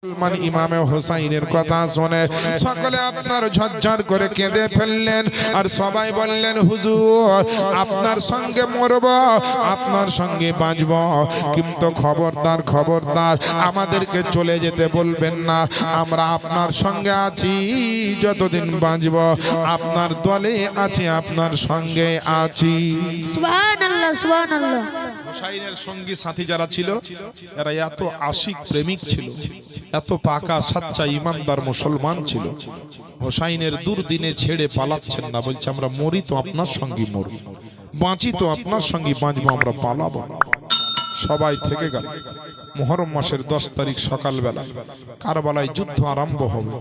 মুসলমান ইমামে হোসাইনের কথা শুনে সকলে আপনার ঝরঝর করে কেঁদে ফেললেন। আর সবাই বললেন, হুজুর আপনার সঙ্গে মরব, আপনার সঙ্গে বাঁচব, কিন্তু খবরদার খবরদার আমাদেরকে চলে যেতে বলবেন না। আমরা আপনার সঙ্গে আছি, যতদিন বাঁচব আপনার দলে আছি, আপনার সঙ্গে আছি। সুবহানাল্লাহ সুবহানাল্লাহ। হোসাইনের সঙ্গী সাথী যারা ছিল এরা এত আশিক প্রেমিক ছিল, এত পাকা সাচ্চা ইমানদার মুসলমান ছিল। হোসাইনের দুর্দিনে ছেড়ে পালাচ্ছেন না, বলছে আমরা মরি তো আপনার সঙ্গে মরব, বাঁচি তো আপনার সঙ্গে বাঁচবো, আমরা পালাবো। সবাই থেকে গেল। মুহররম মাসের 10 তারিখ সকালবেলা কারবালায় যুদ্ধ আরম্ভ হবে।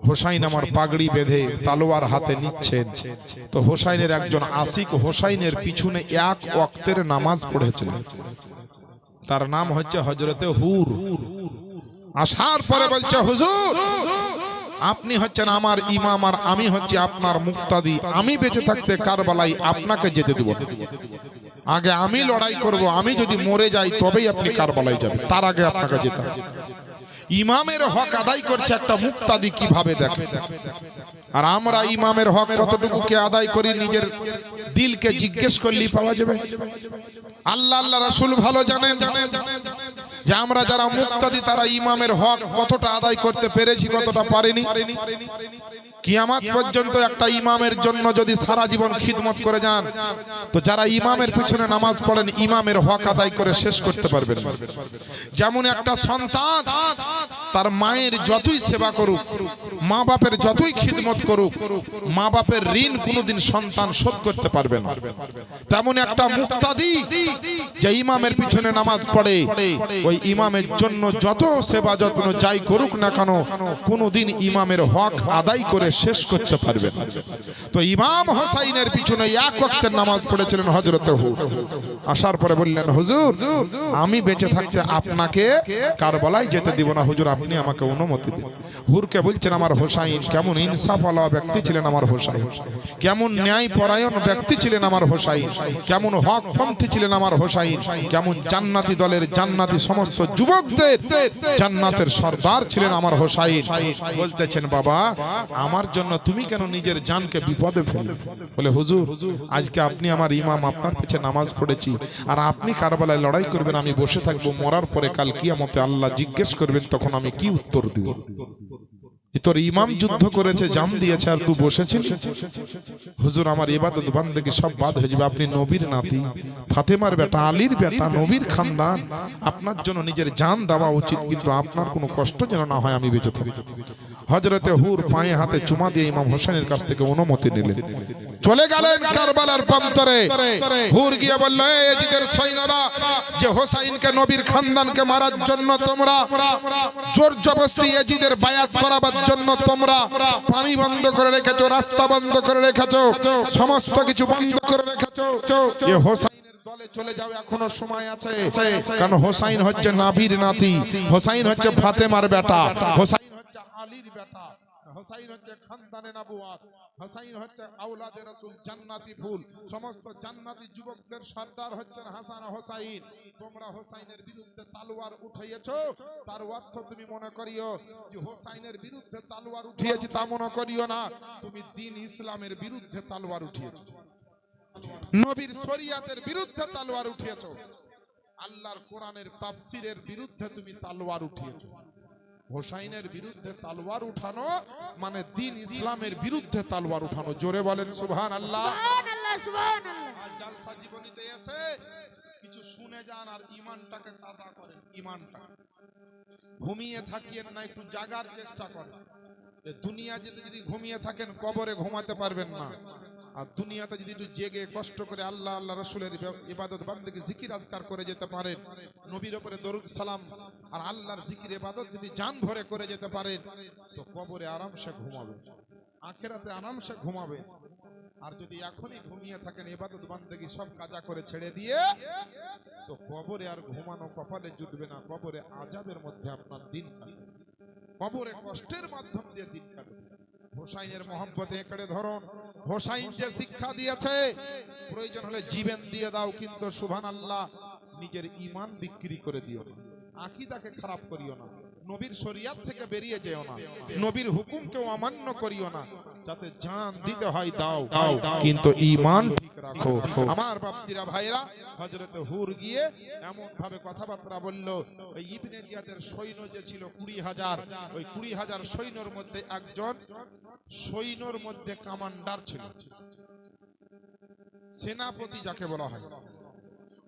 হোসাইন আমার পাগড়ি বেঁধে তালোয়ার হাতে নিচ্ছেন, তো হোসাইনের একজন আশিক হোসাইনের পিছনে এক ওয়াক্তের নামাজ পড়েছিলেন, তার নাম হচ্ছে হযরতে হুর। আসার পরে বলছে, হুজুর আপনি হচ্ছেন আমার ইমাম আর আমি হচ্ছি আপনার মুক্তাদি, আমি বেঁচে থাকতে কারবালায় আপনাকে যেতে দেব না, আগে আমি লড়াই করব, আমি যদি মরে যাই তবেই আপনি কারবালায় যাবেন, তার আগে আপনাকে যেতে হবে। ইমামের হক আদায় করছে একটা মুক্তাদি, কিভাবে দেখে। আর আমরা ইমামের হক কতটুকু কে আদায় করি নিজের দিলকে জিজ্ঞেস করলেই পাওয়া যাবে। আল্লাহ আল্লাহ রাসূল ভালো জানেন যে আমরা যারা মুক্তাদি তারা ইমামের হক কতটা আদায় করতে পেরেছি, কতটা পারিনি। কিয়ামত পর্যন্ত একটা ইমামের জন্য যদি সারা জীবন খিদমত করে যান, তো যারা ইমামের পিছনে নামাজ পড়েন ইমামের হক আদায় করে শেষ করতে পারবেন না। যেমন একটা সন্তান তার মায়ের যতই সেবা করুক, মা বাপের যতই খিদমত করুক, মা বাপের ঋণ কোনোদিন সন্তান শোধ করতে পারবে না। তেমন একটা মুক্তাদি যে ইমামের পিছনে নামাজ পড়ে, ওই ইমামের জন্য যত সেবা যত্ন যাই করুক না কেন, কোনোদিন ইমামের হক আদায় করে শেষ করতে পারবে না। তো ইমাম হোসাইনের পিছনে এক ওয়াক্তের নামাজ পড়েছিলেন হযরতে হুর। আসার পরে বললেন, হুজুর আমি বেঁচে থাকতে আপনাকে কারবালায় যেতে দিব না, হুজুর আপনি আমাকে অনুমতি দিন। হুরকে বলছেন, আমার হোসাইন কেমন ইনসাফওয়ালা ব্যক্তি ছিলেন, আমার হোসাইন কেমন ন্যায়পরায়ণ ব্যক্তি ছিলেন, আমার হোসাইন কেমন হকপন্থী ছিলেন, আমার হোসাইন কেমন জান্নাতি দলের জান্নাতি সমস্ত যুবকদের জান্নাতের সর্দার ছিলেন আমার হোসাইন। বলতেছেন, বাবা আমার জন্য তুমি কেন নিজের জানকে বিপদে ফেললে? বলে, হুজুর আজকে আপনি আমার ইমাম, আপনার পিছে নামাজ পড়েছি, আর আপনি কারবালায় লড়াই করবেন, আমি বসে থাকবো, মরার পরে কাল কিয়ামতে আল্লাহ জিজ্ঞেস করবেন, তখন আমি কি উত্তর দিব? তোর ইমাম যুদ্ধ করেছে, জান দিয়েছে, আর তুই বসেছিস? হুজুর আমার ইবাদত বান্দেগি সব বাদ হয়ে যাবে, আপনি নবীর নাতি, ফাতেমার বেটা, আলীর বেটা, নবীর খানদান, আপনার জন্য নিজের জান দেওয়া উচিত, কিন্তু আপনার কোনো কষ্ট যেন না হয়, আমি বেঁচে থাকি। হযরতে হুর পায়ে হাতে চুমা দিয়ে ইমাম হোসেনের কাছ থেকে অনুমতি নিলেন, চলে গেলেন কারবালার প্রান্তরে। হুর গিয়ে বলল, ইয়াজিদের সৈন্যরা, যে হোসাইনকে নবীর খানদানকে মারার জন্য তোমরা জোর জবরদস্তি ইয়াজিদের বায়াত করাবার জন্য তোমরা পানি বন্ধ করে রেখেছো, রাস্তা বন্ধ করে রেখেছো, সমস্ত কিছু বন্ধ করে রেখেছো, এ হোসাইনের দলে চলে যাও, এখনো সময় আছে। কারণ হোসাইন হচ্ছে নাবির নাতি, হোসাইন হচ্ছে ফাতেমার বেটা, হোসাইন হচ্ছে আলীর বেটা, হোসাইন হচ্ছে খানদানে নবুয়াত, হোসাইন হচ্ছে আওলাদে রাসূল, জান্নাতি ফুল, সমস্ত জান্নাতি যুবকদের সর্দার হচ্ছেন হাসান হোসাইন। তোমরা হোসাইনের বিরুদ্ধে তালোয়ার উঠিয়েছো, তার অর্থ তুমি মনে করিও যে হোসাইনের বিরুদ্ধে তালোয়ার উঠিয়েছি তা মনে করিও না, তুমি দ্বীন ইসলামের বিরুদ্ধে তালোয়ার উঠিয়েছো, নবীর শরীয়তের বিরুদ্ধে তালোয়ার উঠিয়েছো, আল্লাহর কোরআনের তাফসীরের বিরুদ্ধে তুমি তালোয়ার উঠিয়েছো। হোসাইনের বিরুদ্ধে তালোয়ার উঠানো মানে দ্বীন ইসলামের বিরুদ্ধে তালোয়ার উঠানো। জোরে বলেন সুবহানাল্লাহ। সুবহানাল্লাহ সুবহানাল্লাহ। আর জালসা জীবনীতে এসে কিছু শুনে যান আর ঈমানটাকে তাজা করেন। ঈমানটা ঘুমিয়ে থাকিয়েন না, একটু জাগার চেষ্টা করেন। দুনিয়া যদি ঘুমিয়ে থাকেন কবরে ঘুমাতে পারবেন না, আর দুনিয়াতে যদি একটু জেগে কষ্ট করে আল্লাহ আল্লাহ রাসূলের ইবাদত বান্দেগি জিকির আজকার করে যেতে পারেন, নবীর উপরে দরুদ সালাম আর আল্লাহর জিকির ইবাদত যদি জান ভরে করে যেতে পারেন, তো কবরে আরামসে ঘুমাবে, আখিরাতে আরামসে ঘুমাবে। আর যদি এখনই ঘুমিয়ে থাকেন ইবাদত বান্দেগি সব কাজা করে ছেড়ে দিয়ে, তো কবরে আর ঘুমানো কপালে জুটবে না, কবরে আযাবের মধ্যে আপনার দিন কাটবে, কবরে কষ্টের মাধ্যম দিয়ে দিন কাটবে। হোসাইনের মহব্বতে একেড়ে ধরুন। হোসাইন যে শিক্ষা দিয়েছে, প্রয়োজন হলে জীবন দিয়ে দাও, কিন্তু সুবহানাল্লাহ নিজের ঈমান বিক্রি করে দিও না, আকীদাকে খারাপ করিও না। নবীর শরিয়াত থেকে বেরিয়ে যেও না, নবীর হুকুমকেও অমান্য করিও না, যাতে জান দিতে হয় দাও, কিন্তু ঈমান ঠিক রাখো। আমার বাপজিরা ভাইরা, হযরত হুর গিয়ে এমন ভাবে কথাবার্তা বলল, ওই ইবনে জিয়াদের সৈন্য যে ছিল 20,000, ওই 20,000 সৈন্যর মধ্যে একজন সৈন্যর মধ্যে কমান্ডার ছিল, সেনাপতি যাকে বলা হয়।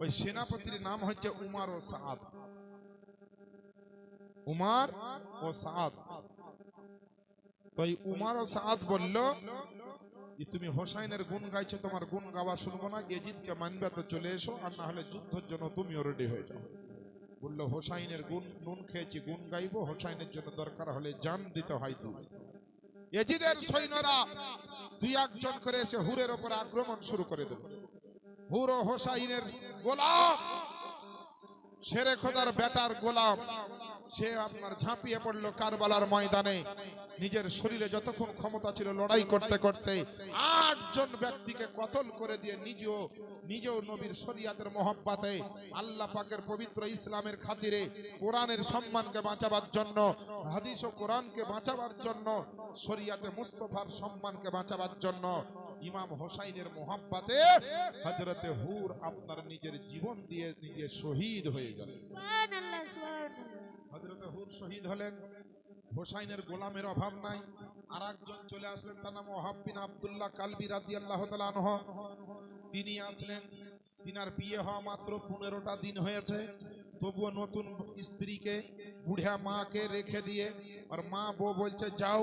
ওই সেনাপতির নাম হচ্ছে উমার ও সাদ। উমার ও সাদ। তো এই উমার ও সাদ বলল, তুমি হোসাইনের গুণ গাইছো, তোমার গুণ গাওয়া শুনবো না, ইয়াজিদকে মানবে তো চলে এসো, আর না হলে যুদ্ধের জন্য তুমিও রেডি হয়ে যাও। বললো হোসাইনের গুণ নুন খেয়েছি, গুণ গাইবো, হোসাইনের জন্য দরকার হলে জান দিতে হয়। ইয়াজিদের সৈন্যরা দুই একজন করে এসে হুরের উপর আক্রমণ শুরু করে দিল। হুর ও হোসাইনের গোলাম, শেরে খোদার বেটার গোলাম, সে আপনার ঝাঁপিয়ে পড়লো কারবালার ময়দানে। নিজের শরীরে যতক্ষণ ক্ষমতা ছিল লড়াই করতে করতে 8 জন ব্যক্তিকে কতল করে দিয়ে নিজেও নবীর শরিয়াতের মহব্বতে, আল্লাহ পাকের পবিত্র ইসলামের খাতিরে, কোরআনের সম্মানকে বাঁচাবার জন্য, হাদিস ও কোরআনকে বাঁচাবার জন্য, শরিয়াতে মুস্তাফার সম্মানকে বাঁচাবার জন্য ইমাম হোসাইনের মহব্বতে হযরতে হুর আপনার নিজের জীবন দিয়ে নিজে শহীদ হয়ে গেলেন। সুবহানাল্লাহ, সুবহানাল্লাহ। হযরতে হুর শহীদ হলেন। হোসাইনের গোলামের অভাব নাই। আরেকজন চলে আসলেন, তার নাম ওহাব বিন আব্দুল্লাহ কালবি রাদিয়াল্লাহু তাআলা আনহু। তিনি আসলেন, তিনার বিয়ে হওয়া মাত্র 15টা দিন হয়েছে, তবুও নতুন স্ত্রীকে, বুড়া মাকে রেখে দিয়ে, আর মা বউ বলছে যাও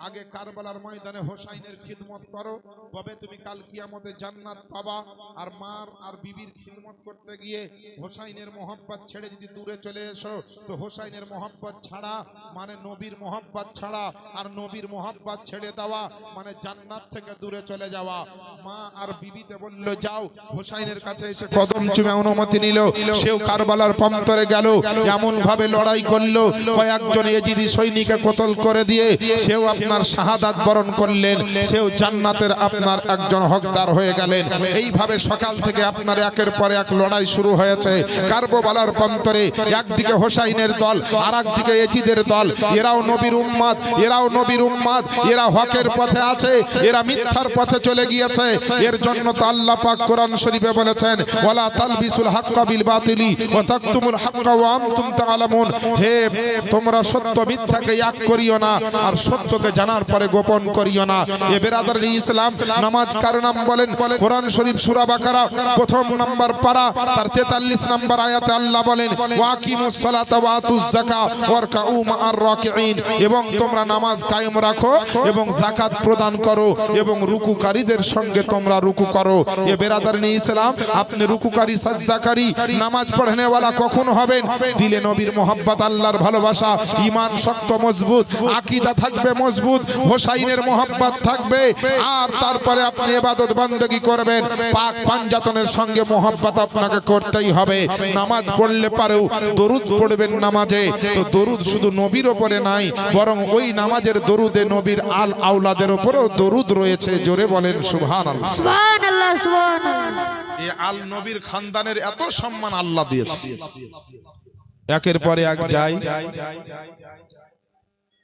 আগে কারবালার ময়দানে হোসাইনের খিদমত করো, তবে তুমি কাল কিয়ামতে জান্নাত পাবা। আর মার আর বিবির খিদমত করতে গিয়ে হোসাইনের মহব্বত ছেড়ে যদি দূরে চলে এসো, তো হোসাইনের মহব্বত ছাড়া মানে নবীর মহব্বত ছাড়া, আর নবীর মহব্বত ছেড়ে দেওয়া মানে জান্নাত থেকে দূরে চলে যাওয়া। মা আর বিবিতে বলল যাও, হোসাইনের কাছে এসে কদম চুমে অনুমতি নিল। সেও কারবালার প্রান্তরে গেল, এমন ভাবে লড়াই করলো, কয়েকজন ইয়েজিদি সৈনিককে কতল করে দিয়ে সেও আপনার শাহাদাত বরণ করলেন, সেও জান্নাতের আপনার একজন হকদার হয়ে গেলেন। এইভাবে সকাল থেকে আপনার একের পর এক লড়াই শুরু হয়েছে কারবালার প্রান্তরে। একদিকে হোসাইনের দল, আর একদিকে ইয়েজিদের দল। এরাও নবীর উম্মত, এরাও নবীর উম্মত, এরা হকের পথে আছে, এরা মিথ্যার পথে চলে গিয়েছে। এর জন্য তো আল্লাহ পাক কোরআন শরীফে বলেছেন, ওয়ালা তালবিসুল হাক্কা বিল বাতিলি ওয়া তাকতুমুল হাক্কা ওয়া আনতুম তাআলামুন। হে তোমরা সত্য মিথ্যাকে এক করিও না, আর সত্যকে জানার পরে গোপন করিও না। এ বেরাদারি ইসলাম, নামাজ কার নাম বলেন? কোরআন শরীফ সূরা বাকারা প্রথম নাম্বার পারা তার 43 নাম্বার আয়াতে আল্লাহ বলেন, ওয়াকিমুস সালাতা ওয়া আতুজ যাকাত ওয়ারকাউ মা'আর রাকিঈন। এবং তোমরা নামাজ কায়েম রাখো এবং যাকাত প্রদান করো এবং রুকুকারীদের সঙ্গে তোমরা রুকু করো। এ বেরাদারি ইসলাম, আপনি রুকুকারী সাজদাকারী নামাজ পড়নে ওয়ালা কখন হবেন? দিলে নবীর মোহাব্বত, আল্লাহর ভালোবাসা, ঈমান শক্ত মজবুত, আকীদা থাকবে মজবুত, হোসাইনের মোহাব্বত থাকবে, আর তারপরে আপনি ইবাদত বান্দেগী করবেন। পাক পাঞ্জাতনের সঙ্গে মোহাব্বত আপনাকে করতেই হবে। নামাজ পড়লে পারেও দরুদ পড়বেন নামাজে। তো দরুদ শুধু নবীর উপরে নাই, বরং ওই নামাজের দরুদে নবীর আল আওলাদের উপরেও দরুদ রয়েছে। জোরে বলেন সুবহানাল্লাহ, সুবহানাল্লাহ, সুবহানাল্লাহ। এই আল নবীর খানদানের এত সম্মান আল্লাহ দিয়েছে। একের পরে এক যায়।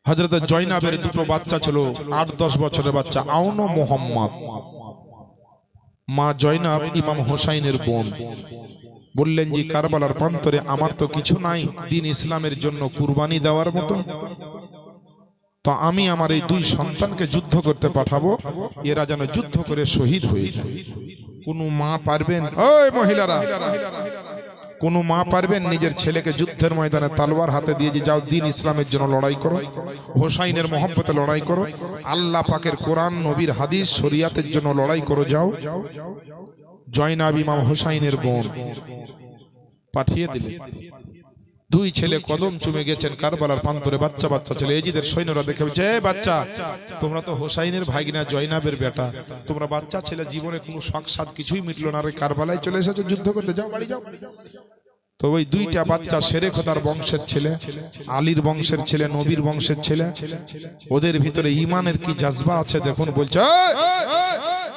হযরত জয়নাবের দুটো বাচ্চা ছিল, 8-10 বছরের বাচ্চা, আউন ও মোহাম্মদ। মা জয়নাব ইমাম হোসাইনের বোন। বললেন যে কারবালার প্রান্তরে আমার তো কিছু নাই দিন ইসলামের জন্য কুরবানি দেওয়ার মতো, তো আমি আমার এই 2 সন্তানকে যুদ্ধ করতে পাঠাবো, এরা যেন যুদ্ধ করে শহীদ হয়ে যায়। কোন মা পারবেন? ওই মহিলারা, কোন মা পারবেন নিজের ছেলেকে যুদ্ধের ময়দানে তলোয়ার হাতে দিয়ে যে যাও দিন ইসলামের জন্য লড়াই করো, হোসাইনের মহব্বতে লড়াই করো, আল্লাহ পাকের কোরআন নবীর হাদিস শরিয়াতের জন্য লড়াই করো, যাও। জয়নাব ইমাম হোসাইনের বোন পাঠিয়ে দিলেন। 2 ছেলে কদম চুমে গেছেন কারবালার প্রান্তরে। বাচ্চা বাচ্চা ছেলে, এজিদের সৈন্যরা দেখে বলছে, এ বাচ্চা, তোমরা তো হোসাইনের ভাগিনা জয়নাবের বেটা, তোমরা বাচ্চা ছেলে, জীবনে কোনো শখ সাদ কিছুই মিটলো না, রে কারবালায় চলে এসেছো যুদ্ধ করতে, যাও বাড়ি যাও। তো ওই 2টা বাচ্চা শেরে খোদার বংশের ছেলে, আলীর বংশের ছেলে, নবীর বংশের ছেলে, ওদের ভিতরে ঈমানের কি জজবা আছে দেখুন। বলছে,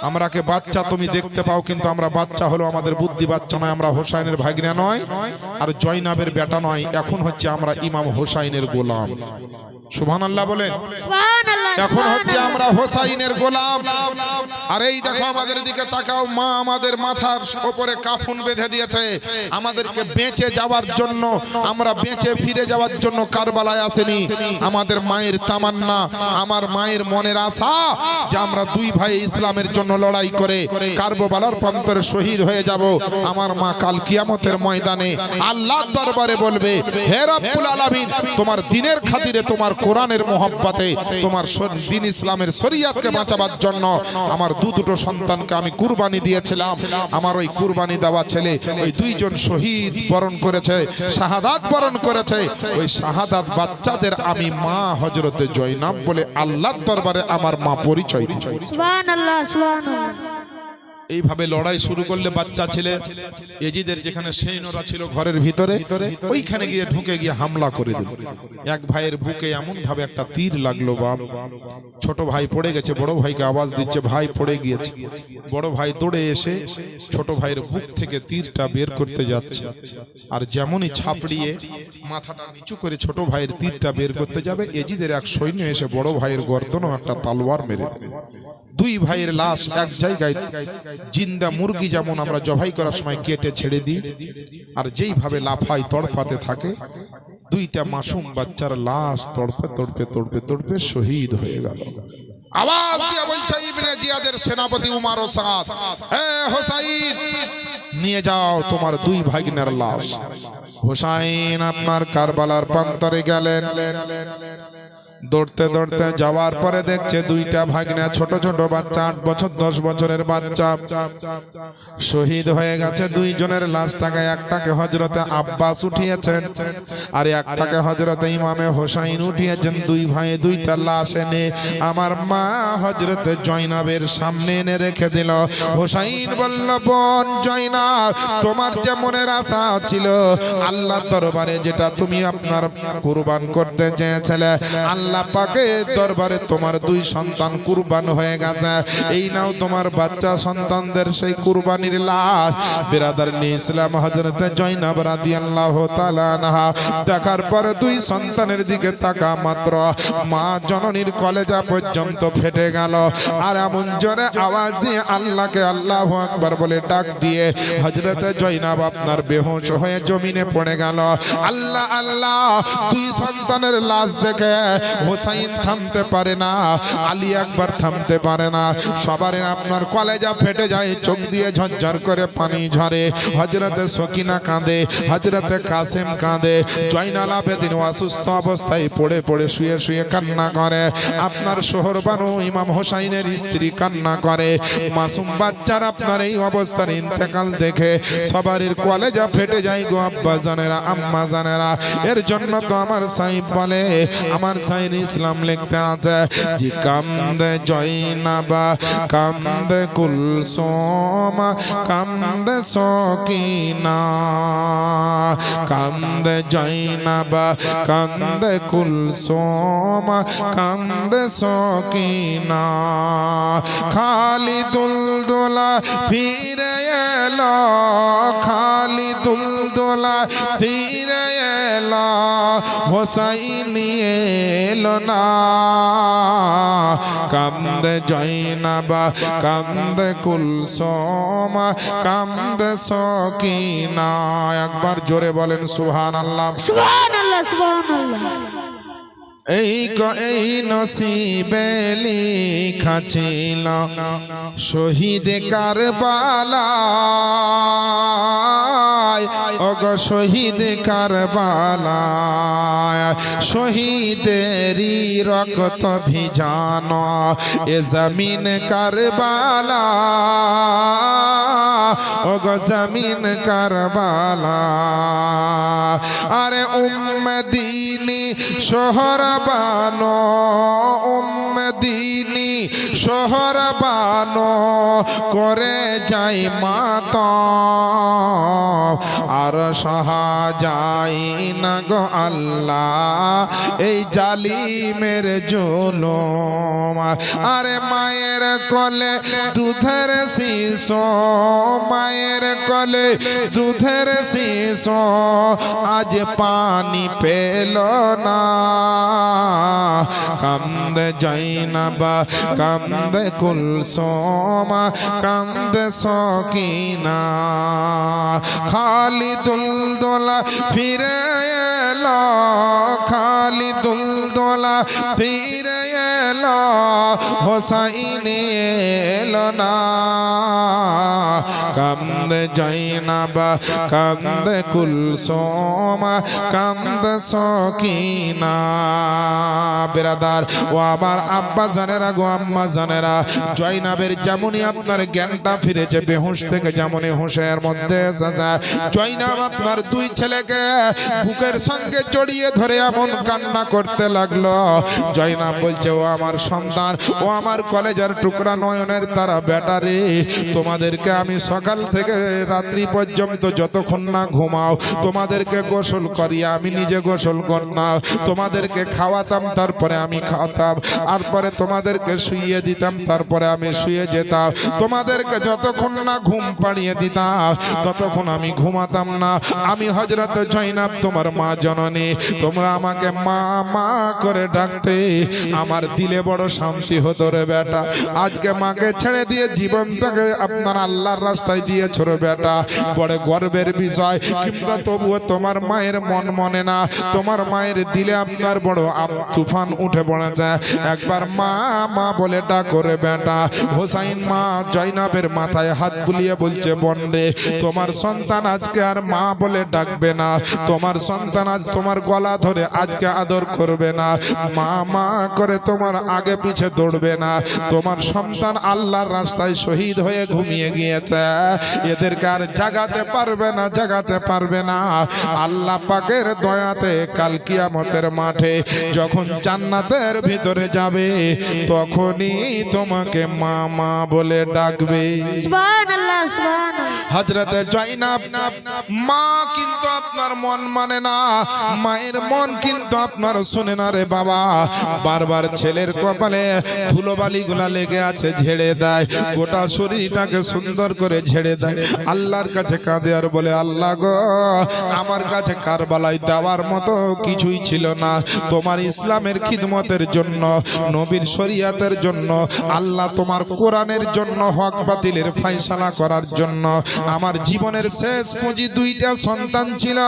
আমরাকে বাচ্চা তুমি দেখতে পাও, কিন্তু আমরা বাচ্চা হলো আমাদের বুদ্ধি বাচ্চা নয়, আমরা হোসাইনের ভাগ্নে নয় আর জয়নাবের বেটা নয়। এখন হচ্ছে আমরা ইমাম হোসাইনের গোলাম। সুবহানাল্লাহ বলেন। সুবহানাল্লাহ। এখন হচ্ছে আমরা হোসাইনের গোলাম। আর এই দেখো আমাদের দিকে তাকাও, মা আমাদের মাথার উপরে কাফন বেঁধে দিয়েছে আমাদেরকে বেঁচে যাওয়ার জন্য, আমরা বেঁচে ফিরে যাওয়ার জন্য কারবালায় আসেনি। আমাদের মায়ের তামান্না, আমার মায়ের মনের আশা যে আমরা দুই ভাই ইসলামের জন্য লড়াই করে কারবালার প্রান্তরে শহীদ হয়ে যাব। আমার মা কাল কিয়ামতের ময়দানে আল্লাহর দরবারে বলবে, হে রব্বুল আলামিন, তোমার দ্বীনের খাতিরে, তোমার কোরআনের মোহাব্বতে, তোমার দিন ইসলামের শরীয়তকে বাঁচাবার জন্য আমার দুটো সন্তানকে আমি কুরবানি দিয়েছিলাম। আমার ওই কুরবানি দেওয়া ছেলে ওই দুইজন শহীদ বরণ করেছে, শাহাদাত বরণ করেছে। ওই শাহাদাত বাচ্চাদের আমি মা হযরতে জয়নাব বলে আল্লাহর দরবারে আমার মা পরিচয় দিই। সুবহানাল্লাহ, সুবহানাল্লাহ। এইভাবে লড়াই শুরু করলে বাচ্চা ছেলে এজিদের যেখানে সৈন্যরা ছিল ঘরের ভিতরে, ওইখানে গিয়ে ঢুকে গিয়ে হামলা করে দিল। এক ভাইয়ের বুকে এমন ভাবে একটা তীর লাগলো, বাপ ছোট ভাই পড়ে গেছে, বড় ভাইকে আওয়াজ দিচ্ছে ভাই পড়ে গিয়েছে। বড় ভাই দৌড়ে এসে ছোট ভাইয়ের বুক থেকে তীরটা বের করতে যাচ্ছে, আর যেমনই ছাপড়িয়ে মাথাটা নিচু করে ছোট ভাইয়ের তীরটা বের করতে যাবে, এজিদের এক সৈন্য এসে বড় ভাইয়ের গর্দনও একটা তালোয়ার মেরে দিল। দুই ভাইয়ের লাশ এক জায়গায়, জিন্দা মুরগি যেমন আমরা জবাই করার সময় কেটে ছেড়ে দিই, আর যেইভাবে লাফায় তড়পাতে থাকে, দুইটা মাসুম বাচ্চার লাশ তড়পে তড়পে তড়পে তড়পে শহীদ হয়ে গেল। আওয়াজ দিয়ে বলছে ইবনে জিয়াদের সেনাপতি উমার ও সাদ, হে হোসাইন, নিয়ে যাও তোমার দুই ভাগিনের লাশ। হোসাইন আপনার কারবালার প্রান্তরে গেলেন। দৌড়তে দৌড়তে যাওয়ার পরে দেখছে দুইটা ভাগনা, ছোট ছোট বাচ্চা, 8 বছর 10 বছরের বাচ্চা শহীদ হয়ে গেছে। দুইজনের লাশটাকে, একটাকে হযরতে আব্বাস উঠিয়েছেন আর একটাকে হযরতে ইমামে হোসাইন উঠিয়েছেন। দুই ভাই দুইটা লাশ এনে আমার মা হযরতে জয়নাবের সামনে এনে রেখে দিল। হোসাইন বলল, বোন জয়নাব, তোমার যে মনের আশা ছিল আল্লাহর দরবারে যেটা তুমি আপনার কুরবান করতে চেয়েছিলে, আল্লাহ পাকের দরবারে তোমার দুই সন্তান কুরবান হয়ে গেছে। এই নাও তোমার বাচ্চা সন্তানদের সেই কুরবানির লাশ। বিরাদারনি ইসলাম হযরতে জয়নাব রাদিয়াল্লাহু তাআলা আনহা দেখার পর দুই সন্তানের দিকে তাকা মাত্র মা জননীর কলেজা পর্যন্ত ফেটে গেল। আর এমন জোরে আওয়াজ দিয়ে আল্লাহকে আল্লাহু আকবার বলে ডাক দিয়ে হযরতে জয়নাব আপনার বেহুশ হয়ে জমিনে পড়ে গেল। আল্লাহ আল্লাহ, দুই সন্তানের লাশ দেখে হোসাইন থামতে পারে না, আলী আকবর থামতে পারে না। সবার আপনার কলেজা ফেটে যায়, চোখ দিয়ে ঝরঝর করে পানি ঝরে। হযরতে সকিনা কাঁদে, হযরতে কাসেম কাঁদে, জয়নাল আবেদিন অসুস্থ অবস্থায় পড়ে পড়ে শুয়ে শুয়ে কান্না করে। আপনার শোহরবানু ইমাম হোসাইনের স্ত্রী কান্না করে। মাসুম বাচ্চার আপনার এই অবস্থার ইন্তেকাল দেখে সবারই কলেজা ফেটে যায় গো আব্বা জানেরা, আম্মা জানেরা। এর জন্য তো আমার সাহেব বলে, আমার সাইন ইসলাম লিখতে আছে যে কান্দে জয়নাবা, কান্দে কুলসুম, কান্দে সকিনা, কান্দে জয়নাবা, কান্দে কুলসুম, কান্দে সকিনা। খালিদুল দোলা ফিরে এলো, খালিদুল দোলা ফিরে এলো, হোসাইন এলো না। কান্দে জয়নাবা, কান্দে কুলসুম, কান্দে সকিনা। একবার জোরে বলেন সুবহানাল্লাহ, সুবহানাল্লাহ, সুবহানাল্লাহ। এই নসিবে লেখা ছিল শহীদ কারবালায়, ওগো শহীদ কারবালায়, শহীদেরই রক্ত ভিজানো এ জমিন কারবালা, ওগো জমিন কারবালা। আরে উম্মে দীনি শহর বানো উম্মদিনী শহর বানো করে যাই মাতা আর সহা যায় না গো আল্লাহ এই জালিমের জুলুম আরে মায়ের কোলে দুধের শিশু মায়ের কোলে দুধের শিশু আজ পানি পেল না কান্দে জৈনব কান্দে কুলসুম কান্দে সকিনা খালিদুল দোলা ফিরে এলো খালিদুল দোলা ফিরে এলো হোসাইন এলো না কান্দে জৈনব কান্দে কুলসুম কান্দে সকিনা বেরাদার ও আমার আব্বা জানেরা গো আম্মা জানেরা জয়নাবের যেমনই আপনার জ্ঞানটা ফিরেছে বেহুশ থেকে যেমনই হুঁশের মধ্যে এসেছে জয়নাব আপনার দুই ছেলেকে বুকের সঙ্গে জড়িয়ে ধরে এমন কান্না করতে লাগলো জয়নাব বলছে ও আমার সন্তান ও আমার কলেজের টুকরা নয়নের তারা ব্যাটারি তোমাদেরকে আমি সকাল থেকে রাত্রি পর্যন্ত যতক্ষণ না ঘুমাও তোমাদেরকে গোসল করিয়ে আমি নিজে গোসল করতাম তোমাদেরকে খাওয়াতাম তারপরে আমি খাওয়াতাম তারপরে তোমাদেরকে শুইয়ে দিতাম তারপরে আমি শুয়ে যেতাম তোমাদেরকে যতক্ষণ না ঘুম পাড়িয়ে দিতাম ততক্ষণ আমি ঘুমাতাম না আমি হযরত জয়নাব তোমার মা জননী তোমরা আমাকে মা মা করে ডাকতে আমার দিলে বড় শান্তি হতো রে বেটা আজকে মাকে ছেড়ে দিয়ে জীবনটাকে আপনার আল্লাহর রাস্তায় দিয়েছো রে বেটা বড় গর্বের বিষয় কিন্তু তবুও তোমার মায়ের মন মনে না তোমার মায়ের দিলে আপনার বড় তুফান উঠে পড়েছে একবার মা মা বলে ডাকো রে বেটা হোসাইন মা জয়নাবের মাথায় হাত বুলিয়ে বলছে বোন রে তোমার সন্তান আজকে আর মা বলে ডাকবে না তোমার সন্তান আজ তোমার গলা ধরে আজকে আদর করবে না মা মা করে তোমার আগে পিছে দৌড়বে না তোমার সন্তান আল্লাহর রাস্তায় শহীদ হয়ে ঘুমিয়ে গিয়েছে এদেরকে আর জাগাতে পারবে না জাগাতে পারবে না আল্লাহ পাকের দয়াতে কাল কিয়ামতের মাঠে যখন জান্নাতের ভিতরে যাবে তখনই তোমাকে মা মা বলে ডাকবে সুবহানাল্লাহ সুবহানাল্লাহ হযরতে জয়নাব মা কিন্তু আপনার মন মানে না মায়ের মন কিন্তু আপনার শুনে না রে বাবা বারবার ছেলের কপালে ধুলোবালিগুলা লেগে আছে ঝেড়ে দেয় গোটা শরীরটাকে সুন্দর করে ঝেড়ে দেয় আল্লাহর কাছে কাঁদে আর বলে আল্লাহ গো আমার কাছে কারবালায় দেওয়ার মতো কিছুই ছিল না তোমার ইসলামের খিদমতের জন্য নবীর শরিয়াতের জন্য আল্লাহ তোমার কোরআনের জন্য হক বাতিলের ফয়সালা করার জন্য আমার জীবনের শেষ পুঁজি দুইটা সন্তান ছিল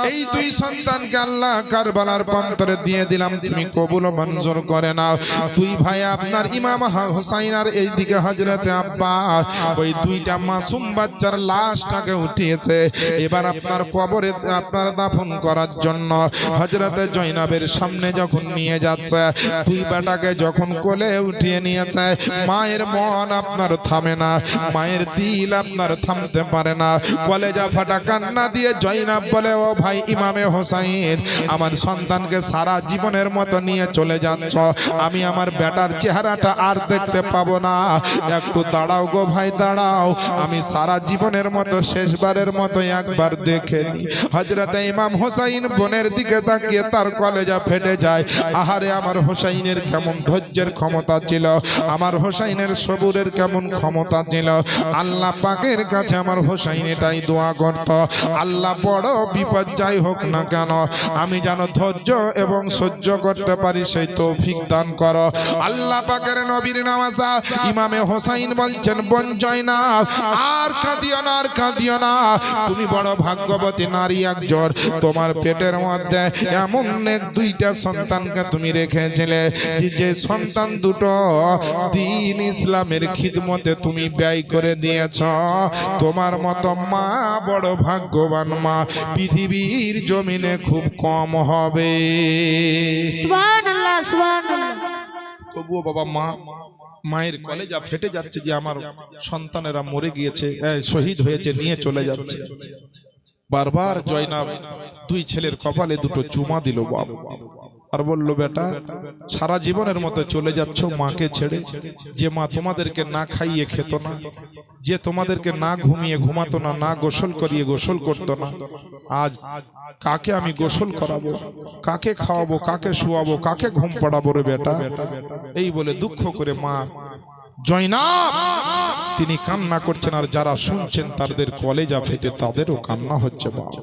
এই দুই সন্তানকে আল্লাহ কারবালার প্রান্তরে দিয়ে দিলাম তুমি কবুল ও মঞ্জুর করে নাও দুই ভাই আপনার ইমাম হোসাইন আর এইদিকে হযরতে আব্বাস ওই দুইটা মাসুম বাচ্চার লাশটাকে উঠিয়েছে এবার আপনার কবরে আপনার দাফন করার জন্য হযরতে জয়নাবের সামনে যখন নিয়ে যাচ্ছে দুই বেটাকে যখন কোলে উঠিয়ে নিয়েছে মায়ের মন আপনার থামে না মায়ের দিল আপনার থামতে পারে না কলেজা ফাটা কান্না দিয়ে জয়নাব বলে ও ভাই ইমামে হোসাইন আমার সন্তানকে সারা জীবনের মতো নিয়ে চলে যাচ্ছ আমি আমার বেটার চেহারাটা আর দেখতে পাবো না একটু দাঁড়াও গো ভাই দাঁড়াও আমি সারা জীবনের মতো শেষবারের মতো একবার দেখে নি হযরতে ইমাম হোসাইন বোনের দিকে তাকিয়ে তার কলেজা ফেটে যায় আহারে আমার হোসাইনের কেমন ধৈর্যের ক্ষমতা ছিল আমার হোসাইনের সবুরের কেমন ক্ষমতা ছিল আল্লাহ পাকের কাছে আমার হোসাইন এটাই দোয়া করত আল্লাহ বড় বিপদ যাই হোক না কেন আমি যেন ধৈর্য এবং সহ্য করতে পারি সেই তৌফিক দান করো আল্লাহ পাকের নবীর নামাজা ইমামে হোসাইন বলছেন বোন জয়নাব আর কাঁদিও না আর কাঁদিও না তুমি বড় ভাগ্যবতী নারী একজন তোমার পেটের মধ্যে এমন এক দুইটা সন্তানকে তুমি রেখেছিলে যে সন্তান দুটো দ্বীন ইসলামের খিদমতে তুমি ব্যয় করে দিয়েছ তোমার মতো মা বড় ভাগ্যবান মা পৃথিবীর জমিনে খুব কম হবে সুবহানাল্লাহ সুবহানাল্লাহ তবুও বাবা মা মায়ের কলেজা ফেটে যাচ্ছে যে আমার সন্তানেরা মরে গিয়েছে শহীদ হয়েছে নিয়ে চলে যাচ্ছে বারবার জয়নাব দুই ছেলের কপালে দুটো চুমা দিল বাবা আর বলল, বেটা সারা জীবনের মতো চলে যাচ্ছ মাকে ছেড়ে, যে মা তোমাদেরকে না খাইয়ে খেত না, যে তোমাদেরকে না ঘুমিয়ে ঘুমাতো না, না গোসল করিয়ে গোসল করতো না, আজ কাকে আমি গোসল করাবো, কাকে খাওয়াবো, কাকে শুয়াবো, কাকে ঘুম পাড়াবো রে বেটা। এই বলে দুঃখ করে মা জয়নাব তিনি কান্না করছেন, আর যারা শুনছেন তাদের কলেজা ফেটে তাদেরও কান্না হচ্ছে। বাবা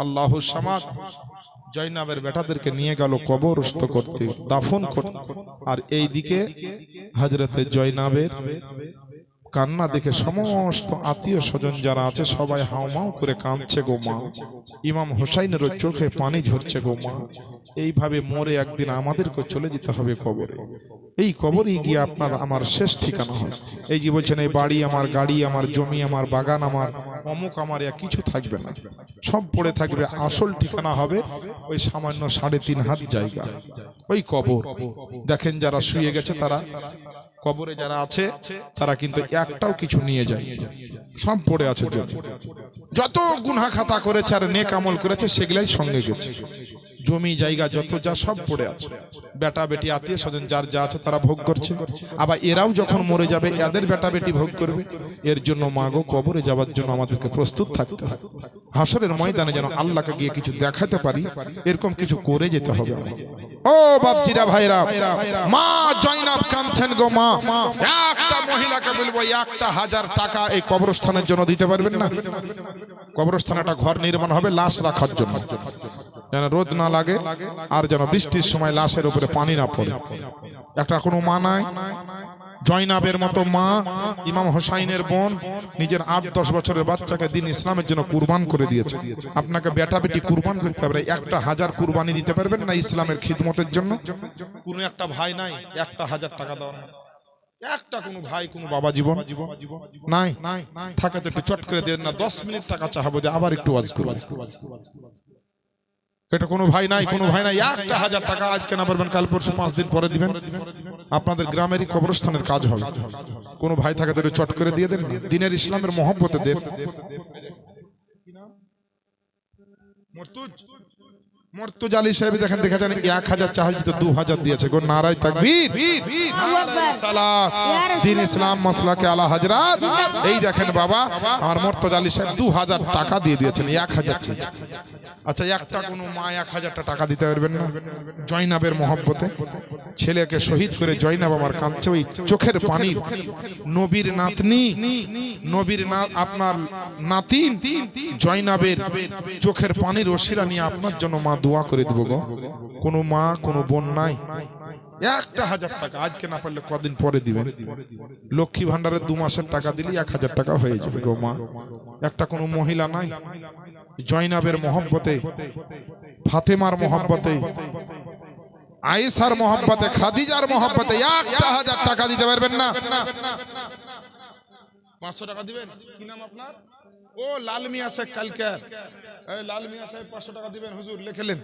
আল্লাহু সামাদ জয়নাবের বেটাদেরকে নিয়ে গেল কবরস্থ করতে, দাফন করতে। আর এই দিকে হযরতে জয়নাবের কান্না দেখে সমস্ত আত্মীয় স্বজন যারা আছে সবাই হাউমাউ করে কাঁদছে গো মা। ইমাম হুসাইনেরও চোখে পানি ঝরছে গো মা। এইভাবে মরে একদিন আমাদেরকে চলে যেতে হবে কবরে। এই কবরে গিয়ে আপনার আমার শেষ ঠিকানা হয়। এই যে বলছেন এই বাড়ি আমার, গাড়ি আমার, জমি আমার, বাগান আমার, অমুক আমার, কিছু থাকবে না, সব পড়ে থাকবে। আসল ঠিকানা হবে ওই সামান্য 3.5 হাত জায়গা, ওই কবর। দেখেন যারা শুয়ে গেছে তারা কবরে যারা আছে তারা কিন্তু একটাও কিছু নিয়ে যায়, সব পড়ে আছে। যত গুনাহ খাতা করেছে আর নেক আমল করেছে সেগুলাই সঙ্গে গেছে। জমি জায়গা যত যা সব পড়ে আছে। বেটা বেটি আত্মীয় স্বজন যার যা আছে তারা ভোগ করছে। আবার এরাও যখন মরে যাবে এদের বেটা বেটি ভোগ করবে। এর জন্য মাগো কবরে যাওয়ার জন্য আমাদেরকে প্রস্তুত থাকতে হবে। হাসরের ময়দানে যেন আল্লাহকে গিয়ে কিছু দেখাতে পারি, এরকম কিছু করে যেতে হবে। ও বাপজিরা ভাইরা, মা জয়নাব কাঁদছেন গো মা। একটা মহিলাকে বলবো 1000 টাকা এই কবরস্থানের জন্য দিতে পারবেন না? কবরস্থানে একটা ঘর নির্মাণ হবে লাশ রাখার জন্য, যেন রোদ না লাগে আর যেন বৃষ্টির সময় লাশের উপরে পানি না পড়ে। একটা কোনো মা নাই? জয়নাবের মতো মা, ইমাম হুসাইনের বোন, নিজের 8-10 বছরের বাচ্চাকে দিন ইসলামের জন্য কুরবান করে দিয়েছে। আপনাকে বেটা বেটি কুরবান করতে হবে, 1000 কুরবানি দিতে পারবেন না ইসলামের খিদমতের জন্য? কোনো একটা ভাই নাই 1000 টাকা দেওয়ার, একটা কোনো ভাই কোনো বাবা জীবন নাই? থাকে তো একটু চট করে দেন না, 10 মিনিট টাকা চাহাবো যে আবার একটু ওয়াজ করব। এটা কোনো ভাই নাই, কোনো ভাই নাই। 1000 টাকা আজকে না পারবেন কাল পরশু 5 দিন পরে দিবেন, আপনাদের গ্রামেরই কবরস্থানের কাজ হবে। কোনো ভাই থাকে তো চট করে দিয়ে দেন, দিনের ইসলামের মহব্বতে দেন। মর্তুজ আলী সাহেব দেখেন, দেখা যান 1000 চাইছে তো 2000 দিয়েছে গো। নারায়ে তাকবীর, নারায়ে সালাত, দিন ইসলাম মাসলাকে আলা হযরত। এই দেখেন বাবা আমার মর্তুজ আলী সাহেব 2000 টাকা দিয়ে দিয়েছেন, 1000 চাইছে। আচ্ছা একটা কোনো মা 1000 টাকা দিতে পারবেন না জয়নাবের মহব্বতে? ছেলেকে শহীদ করে জয়নাব আমার কাঁদছে, ওই চোখের পানি। নবীর নাতনি, নবীর আপনার নাতিন জয়নাবের চোখের পানির ওসিলা নিয়ে আপনার জন্য মা দোয়া করে দেব গো। কোনো মা কোনো বোন নাই? 1000 টাকা আজকে না পারলে কদিন পরে দিবেন। লক্ষ্মী ভান্ডারের 2 মাসের টাকা দিলে 1000 টাকা হয়ে যাবে গো মা। একটা কোনো মহিলা নাই জয়নাবের মহব্বতে, ফাতেমার মহব্বতে, আয়েশার মহব্বতে, খাদিজার মহব্বতে 1000 টাকা দিতে পারবেন না? 500 টাকা দিবেন? কি নাম আপনার? ও লাল মিয়া শেখ কালকার। এই লাল মিয়া সাহেব 500 টাকা দিবেন হুজুর, লিখলেন।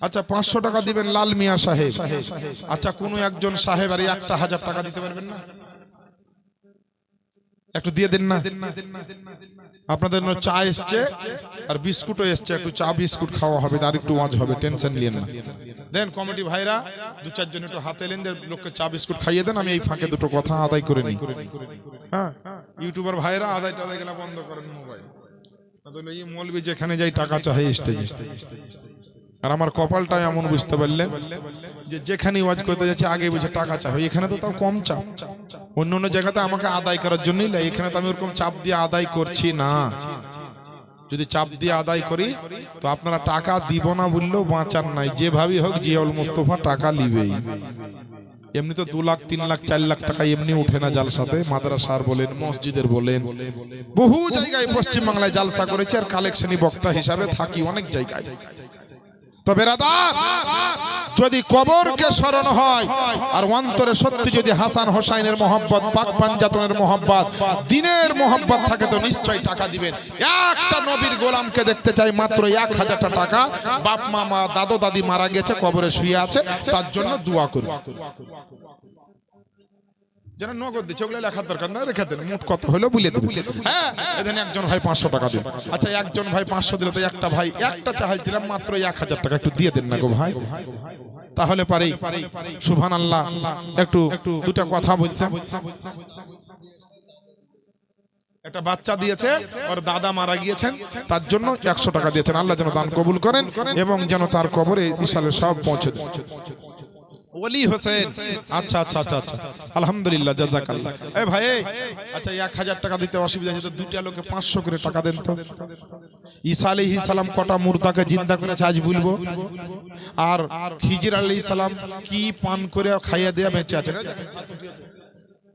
আচ্ছা 500 টাকা দিবেন লাল মিয়া সাহেব। আচ্ছা কোনো একজন সাহেব আর 1000 টাকা দিতে পারবেন না? একটু দিয়ে দেন না। আপনাদের জন্য চা এসছে আর বিস্কুটও এসছে, একটু চা বিস্কুট খাওয়া হবে, আর একটু ওয়াজ হবে, টেনশন নিয়েন না। দেন কমিটি ভাইরা 2-4 জন একটু হাতে এলেন, লোককে চা বিস্কুট খাইয়ে দেন। আমি এই ফাঁকে দুটো কথা আদায় করে নিই। হ্যাঁ ইউটিউবার ভাইরা আদায় গেলা বন্ধ করেন মোবাইল, এই মৌলবি যেখানে যাই টাকা চাই স্টেজে। আর আমার কপালটাই এমন, বুঝতে পারলেন, যে যেখানে ওয়াজ করতে যাচ্ছে আগে বুঝে টাকা চাই। এখানে তো তাও কম চাপ, অন্য অন্য জায়গাতে আমাকে আদায় করার জন্যই লাই, এখানে তো আমি ওরকম চাপ দিয়ে আদায় করছি না। যদি চাপ দিয়ে আদায় করি তো আপনারা টাকা দিব না বললেও বাঁচার নাই, যেভাবেই হোক জিয়াউল মুস্তফা টাকা লিবেই। এমনি তো 2 লাখ 3 লাখ 4 লাখ টাকা এমনি উঠে না জালসাতে। মাদ্রাসার বলেন, মসজিদের বলেন, বহু জায়গায় পশ্চিম বাংলায় জালসা করেছে আর কালেকশনি বক্তা হিসাবে থাকি অনেক জায়গায়। তো বেরাদার, যদি কবরকে স্মরণ হয় আর অন্তরে সত্যি যদি হাসান হোসাইনের মহব্বত, পাক পাঞ্জাতনের মহব্বত, দিনের মহব্বত থাকে তো নিশ্চয় টাকা দিবেন। একটা নবীর গোলামকে দেখতে চাই, মাত্র 1000 টাকা। বাপ মা দাদু দাদি মারা গেছে, কবরে শুয়ে আছে, তার জন্য দোয়া করুন। যারা নগদ দিচ্ছে ওগুলো লেখার দরকার না, রেখে দেন, মোট কত হলো বলে দেবো। হ্যাঁ, এখানে একজন ভাই 500 টাকা দিন। আচ্ছা, একজন ভাই 500 দিল, তো একটা ভাই একটা চাইছিলাম মাত্র 1000 টাকা, একটু দিয়ে দেন না গো ভাই, তাহলে পারি। সুবহানাল্লাহ, একটু দুটা কথা বলতাম। একটা বাচ্চা দিয়েছে, ওর দাদা মারা গিয়েছেন, তার জন্য 100 টাকা দিয়েছেন। আল্লাহ যেন দান কবুল করেন এবং যেন তার কবরে ইনশাআল্লাহ সব পৌঁছে দেন। ওলি হোসেন, আচ্ছা আচ্ছা আচ্ছা আচ্ছা, আলহামদুলিল্লাহ, জাযাকাল্লাহ। এই ভাই, আচ্ছা 1000 টাকা দিতে অসুবিধা আছে তো দুটা লোকে 500 করে টাকা দেন তো। ঈসা আলাইহিস সালাম কটা মুর্দাকে জিন্দা করেছে আজ বলবো, আর খিজির আলাইহিস সালাম কি পান করে খাইয়া দেয়া বেঁচে আছে।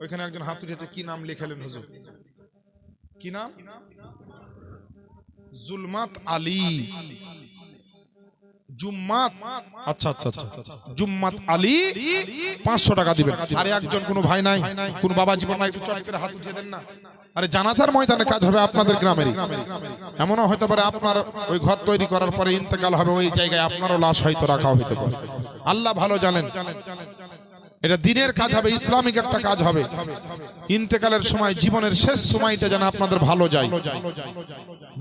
ওইখানে একজন হাত উঠিয়েছে, কি নাম লিখালেন হুজুর, কি নাম? জুলমাত আলী, জুম্মাত, আচ্ছা আচ্ছা আচ্ছা, জুম্মাত আলী 500 টাকা দিবেন। আরে একজন কোনো ভাই নাই, কোন বাবা জীবন নাই, একটু চট করে হাত উঠিয়ে দেন না। আরে জানাজার ময়দানে কাজ হবে আপনাদের গ্রামেরই, এমনও হতে পারে আপনার ওই ঘর তৈরি করার পরে ইন্তেকাল হবে, ওই জায়গায় আপনারও লাশ হয়তো রাখা হইতে পারে, আল্লাহ ভালো জানেন। এটা দিনের কাজ হবে, ইসলামিক একটা কাজ হবে। ইন্তেকালের সময়, জীবনের শেষ সময়টা যেন আপনাদের ভালো যায়,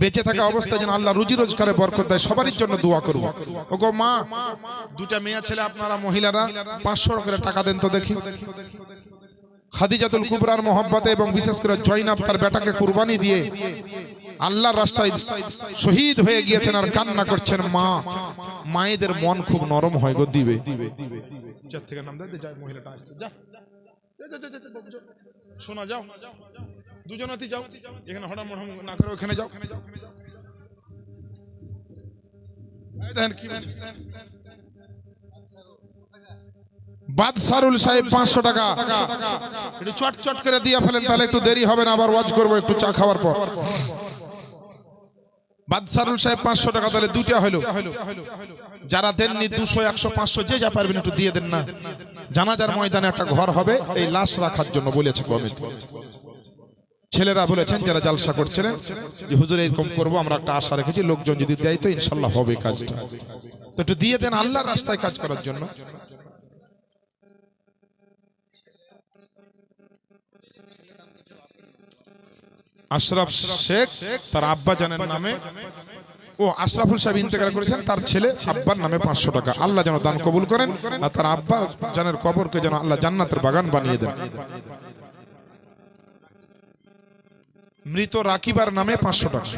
বেঁচে থাকা অবস্থায় যেন আল্লাহ রুজি রোজগারে বরকত দেয়, সবারই জন্য দোয়া করব। ওগো মা, দুটা মেয়ে ছেলে আপনারা মহিলারা 500 করে টাকা দেন তো দেখি। খাদিজাতুল কুবরার মহব্বতে এবং বিশেষ করে জয়নাব তার বেটাকে কুরবানি দিয়ে আল্লাহর রাস্তায় শহীদ হয়ে গিয়েছেন আর কান্না করছেন। মা, মায়েদের মন খুব নরম হয় গো, দিবে। যার থেকে নাম দে, যায় মহিলাটা আসছে, যা শোনা, যাও দুজনাতেই যাও, এখানে হঠাৎ না করে ওখানে যাও। দেখেন কি বাদশারুল সাহেব 500 টাকা একটু চট করে দিয়ে ফেলেন, তাহলে একটু দেরি হবে না, আবার ওয়াজ করবো একটু চা খাওয়ার পর। বাদশারুল সাহেব 500 টাকা, তাহলে দুটা হলো। যারা দেননি 200, 100, 500 যে যা পারবেন একটু দিয়ে দেন না। জানাজার ময়দানে একটা ঘর হবে এই লাশ রাখার জন্য বলেছে কমিটি। ছেলেরা বলেছেন যারা জালসা করছিলেন যে হুজুর এরকম করবো, আমরা একটা আশা রেখেছি, লোকজন যদি দেয় তো ইনশাল্লাহ হবে কাজটা, তো একটু দিয়ে দেন আল্লাহর রাস্তায় কাজ করার জন্য। আশরাফ শেখ তার আব্বা জানের নামে, ও আশরাফুল সাহেব ইন্তেকাল করেছেন, তার ছেলে আব্বার নামে 500 টাকা। আল্লাহ যেন দান কবুল করেন আর তার আব্বা জানের কবরকে যেন আল্লাহ জান্নাতের বাগান বানিয়ে দেন। মৃত রাকিবার নামে 500 টাকা,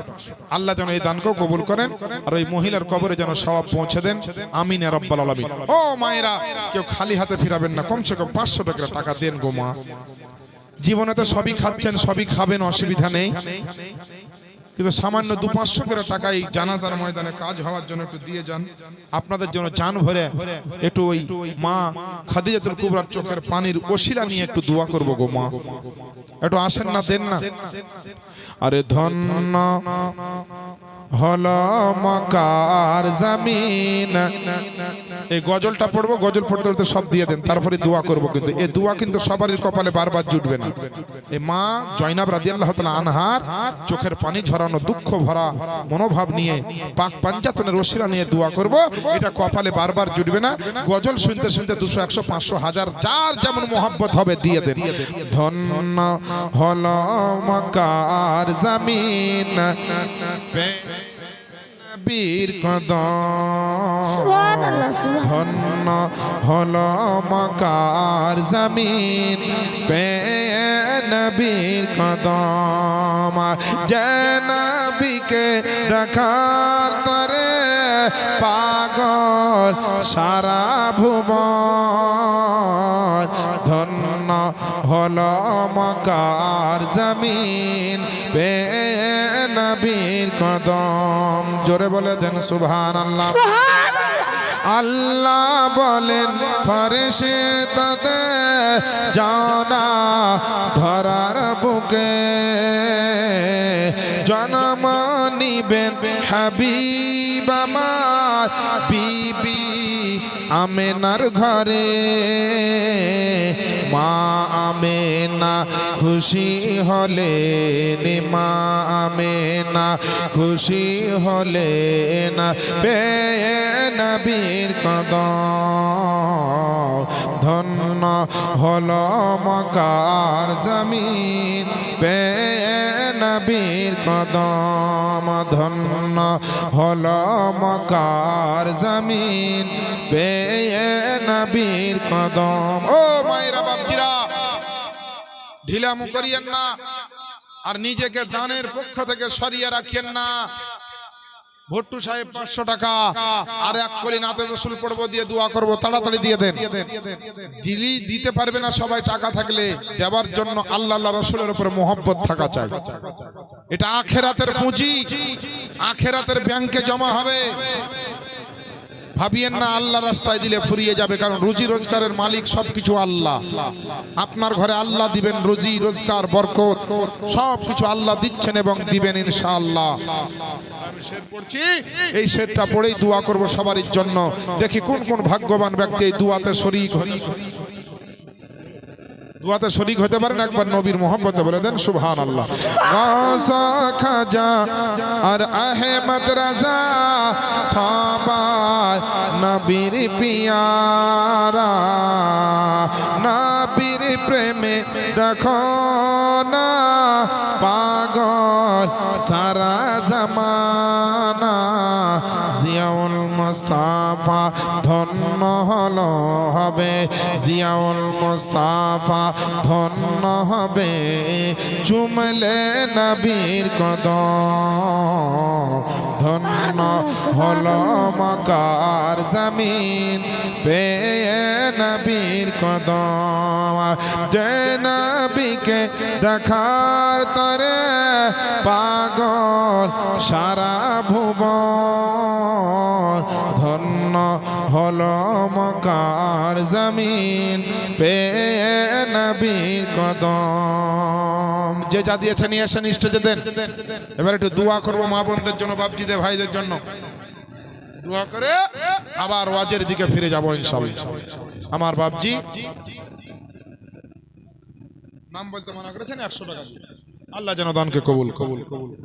আল্লাহ যেন এই দানকেও কবুল করেন আর ওই মহিলার কবরে যেন সওয়াব পৌঁছে দেন। আমিন ইয়া রাব্বাল আলামিন। ও মায়েরা, কেউ খালি হাতে ফিরাবেন না, কমসে কম 500 টাকা দেন গো মা। জীবনে তো সবই খাচ্ছেন, সবই খাবেন, অসুবিধা নেই, কিন্তু সামান্য 200-500 করে টাকা এই জানাজার ময়দানে কাজ হওয়ার জন্য একটু দিয়ে যান। আপনাদের জন্য জান ভরে একটু ওই মা খাদিজাতুল কুবরার চোখের পানির ওসিলা নিয়ে একটু দোয়া করবো গো মা, একটু আসেন না, দেন না। আরে ধন্য হলো মক্কার জমিন, এই গজলটা পড়বো, গজল পড়তে পড়তে সব দিয়ে দেন, তারপরে দোয়া করবো। কিন্তু এই দোয়া কিন্তু সবারই কপালে বারবার জুটবে না। এই মা জয়নাব রাদিয়াল্লাহু তাআলা আনহার চোখের পানি ঝরানো, দুঃখ ভরা মনোভাব নিয়ে পাক পাঞ্জাতনের ওসিলা নিয়ে দোয়া করব, এটা কপালে বারবার জুটবে না। গজল শুনতে শুনতে 200, 100, 500, 1000 যার যেমন মোহাব্বত হবে দিয়ে দেন। ধন্য হলো মক্কার জমিন, বীর কদম, ধন্য হলো মক্কার জমিন, নবীর কদম, যে নবীকে রাখার তরে পাগল সারা ভুবন, ধন্য হলো মক্কার জমিন, নবীর কদম। জোরে বলে দেন সুবহানাল্লাহ। আল্লাহ বলেন ফেরেশতাতে যাও না ধরার বুকে, জন্ম নিবেন হাবিব আমার বিবি আমেনার ঘরে। মা আমেনা খুশি হলেন, মা আমেনা খুশি হলেন, পেয়ে নবীর কদম। ধন্য ধন্য হলো মক্কার জমিন পেয়ে নবীর কদম ধন্য হলো মক্কার জমিন পেয়ে নবীর কদম। ও মায়েরা বাপজিরা, ঢিলামু করিয়েন না আর নিজেকে দানের পক্ষ থেকে সরিয়ে রাখেন না। ভট্টু সাহেব 500 টাকা আর এক কলি নাতের রসুল পড়বো দিয়ে দোয়া করবো, তাড়াতাড়ি দিয়ে দেন। দিতে পারবে না সবাই, টাকা থাকলে দেওয়ার জন্য আল্লাহ রসুলের উপরে মোহব্বত থাকা চাই। এটা আখেরাতের পুঁজি, আখেরাতের ব্যাংকে জমা হবে। ভাবিয়েন না আল্লাহ রাস্তায় দিলে ফুরিয়ে যাবে, কারণ রুজি রোজগারের মালিক সবকিছু আল্লাহ। আপনার ঘরে আল্লাহ দিবেন রুজি রোজগার বরকত, সবকিছু আল্লাহ দিচ্ছেন এবং দিবেন ইনশাআল্লাহ। আমি শের পড়ছি, এই শেরটা পড়েই দোয়া করব সবারই জন্য। দেখি কোন কোন ভাগ্যবান ব্যক্তি এই দোয়াতে শরীক দুয়াতে শরীক হতে পারেন। একবার নবীর মোহাম্মতে বলে দেন সুবহানাল্লাহ। গাসা খাজা আর আহমদ রাজা সবাই নবীর পিয়ারা, নবীর প্রেমে দেখো না পাগল সারা জামানা। জিয়াউল মুস্তাফা ধন্য হলো হবে, জিয়াউল মুস্তাফা ধন্য হবে চুমলে নবীর কদম। ধন্য হলো মক্কার জমিন পেয়ে নবীর কদম। যে নবীকে দেখার তরে পাগল সারা ভুবন। ধন্য হলো মক্কার জমিন পেয়ে নবীর কদম। যে যা দিয়েছে নিয়ে এসে স্টেজে দেন। এবার একটু দোয়া করবো মা বোনদের জন্য, বাপজিদের ভাইদের জন্য। দোয়া করে আবার ওয়াজের দিকে ফিরে যাবো ইনশাআল্লাহ। আমার বাপজি নাম বলতে মানা করেছেন, 100 টাকা দিয়ে আল্লাহ যেন দানকে কবুল কবুল।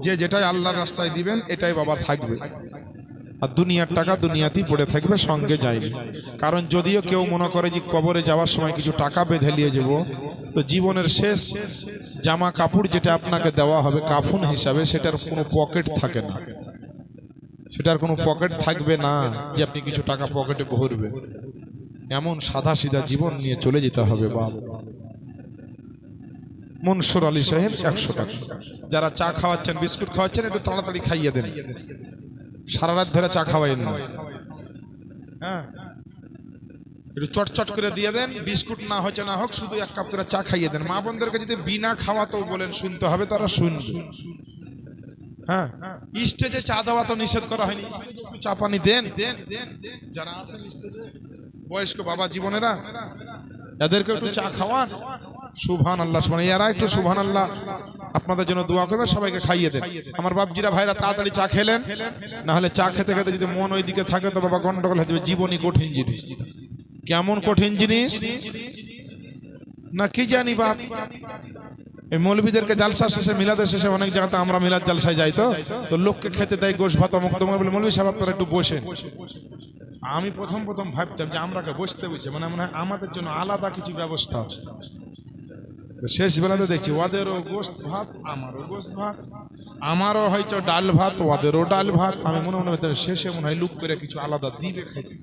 যে যেটাই আল্লাহর রাস্তায় দিবেন এটাই বাবা থাকবে, আর দুনিয়ার টাকা দুনিয়াতেই পড়ে থাকবে, সঙ্গে যায়নি। কারণ যদিও কেউ মনে করে যে কবরে যাওয়ার সময় কিছু টাকা বেঁধে নিয়ে যাব, তো জীবনের শেষ জামা কাপড় যেটা আপনাকে দেওয়া হবে কাফন হিসাবে, সেটার কোনো পকেট থাকে না, সেটার কোনো পকেট থাকবে না যে আপনি কিছু টাকা পকেটে ভরবেন। এমন সাদা সিধা জীবন নিয়ে চলে যেতে হবে বাবা। মনসুর আলী সাহেব 100 টাকা। যারা চা খাওয়াচ্ছেন বিস্কুট খাওয়াচ্ছেন একটু তাড়াতাড়ি খাইয়ে দেন, সারা রাত ধরে চা খাওয়াইন না। হ্যাঁ, একটু চটচট করে দিয়ে দেন। বিস্কুট না হচ্ছে না হোক, শুধু 1 কাপ করে চা খাইয়ে দেন। মা বোনদেরকে যদি বিনা খাওয়াতেও বলেন শুনতে হবে, তারা শুনবে। হ্যাঁ, স্টেজে চা দেওয়া তো নিষেধ করা হয়নি, চা পানি দেন। যারা আছেন স্টেজে বয়স্ক বাবা জীবনেরা, এদেরকে একটু চা খাওয়ান। সুবহানাল্লাহ, এরা একটু সুবহানাল্লাহ আপনাদের জন্য দোয়া করবে, সবাইকে খাইয়ে দেন। আমার বাপজিরা ভাইরা তাড়াতাড়ি চা খেলেন, না হলে চা খেতে খেতে যদি মন ওই দিকে থাকে তো বাবা গন্ডগোল হয়ে যাবে। জীবনই কঠিন জিনিস। কেমন কঠিন জিনিস না কি জানি বাপ। এই মৌলবীদেরকে জালসা শেষে, মিলাদের শেষে অনেক জায়গাতে আমরা মিলাদ জালসায় যাই, তো লোককে খেতে দেয় গোশ ভাত অমুক তমুক বলে, মৌলবী সাহেব আপনারা একটু বসেন। আমি প্রথম ভাবতাম যে আমরাকে বসতে বলছে, মানে মনে হয় আমাদের জন্য আলাদা কিছু ব্যবস্থা আছে। শেষ বেলাতে দেখছি ওদেরও গোস্ত ভাত, আমারও গোস্ত ভাত, আমারও হয়তো ডাল ভাত, ওদেরও ডাল ভাত। আমি মনে শেষে মনে হয় লুক করে কিছু আলাদা দিবে খাইতে।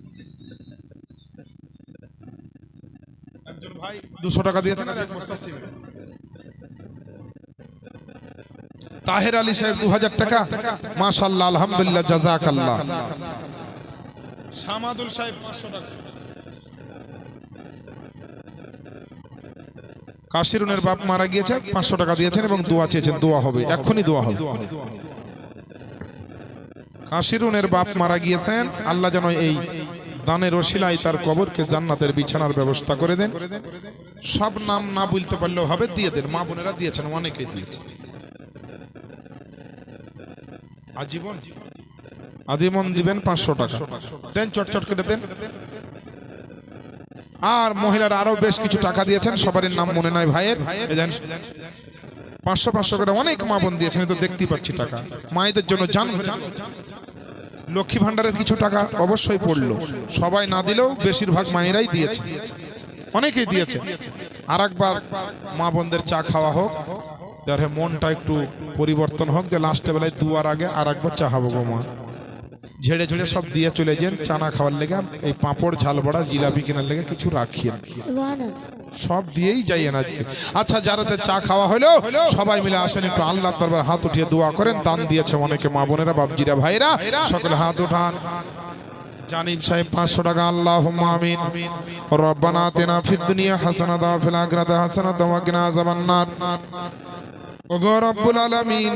একজন ভাই 200 টাকা দিয়েছেন, তাহের আলী সাহেব 2000 টাকা। মাশাআল্লাহ, আলহামদুলিল্লাহ, জাযাকাল্লাহ। শামাদুল সাহেব 500 টাকা। কাশিরুনের বাপ মারা গিয়েছে, 500 টাকা দিয়েছেন এবং দোয়া চেয়েছেন। দোয়া হবে, এক্ষুনি দোয়া হবে। কাশিরুনের বাপ মারা গিয়েছেন, আল্লাহ যেন এই দানের ওসিলায় তার কবরকে জান্নাতের বিছানার ব্যবস্থা করে দেন। সব নাম না বলতে পারলেও হবে, দিয়ে দেন। মা বোনেরা দিয়েছেন, অনেকেই দিয়েছে। আজীবন দিবেন 500 টাকা দেন, চটচট করে দেন। আর মহিলারা আরো বেশ কিছু টাকা দিয়েছেন, সবারই নাম মনে নাই ভাইয়ের। 500 করে অনেক মা বোন দিয়েছেন, তো দেখতেই পাচ্ছি টাকা। মায়েদের জন্য জান ভরে। লক্ষ্মী ভান্ডারের কিছু টাকা অবশ্যই পড়লো, সবাই না দিলেও বেশিরভাগ মায়েরাই দিয়েছে। অনেকেই দিয়েছে। আর একবার মা বোনদের চা খাওয়া হোক, যার মনটা একটু পরিবর্তন হোক, যে লাস্টে বেলায় দুয়ার আগে আর একবার চা খাবো গো মা। ঝেড়ে ঝেড়ে সব দিয়ে চলে যান, চানা খাওয়ার লেগে এই পাঁপড় ঝাল বড়া জিলাপি কেনার লেগে কিছু রাখিয়েন, সব দিয়েই যাইয়েন আজকে। আচ্ছা, যারাতে চা খাওয়া হলো সবাই মিলে আসেন, একটু আল্লাহ দরবারে হাত উঠিয়ে দোয়া করেন। দান দিয়েছে অনেকে মা বোনেরা, বাপজিরা, ভাইরা, সকলে হাত উঠান। জানিব সাহেব 500 টাকা। আল্লাহুম্মা আমিন। রব্বানা আতিনা ফিদ দুনিয়া হাসানাতাও ওয়া ফিল আখিরাতি হাসানাতাও ওয়া কিনা আযাবান নার। ওগো রব্বুল আলামিন,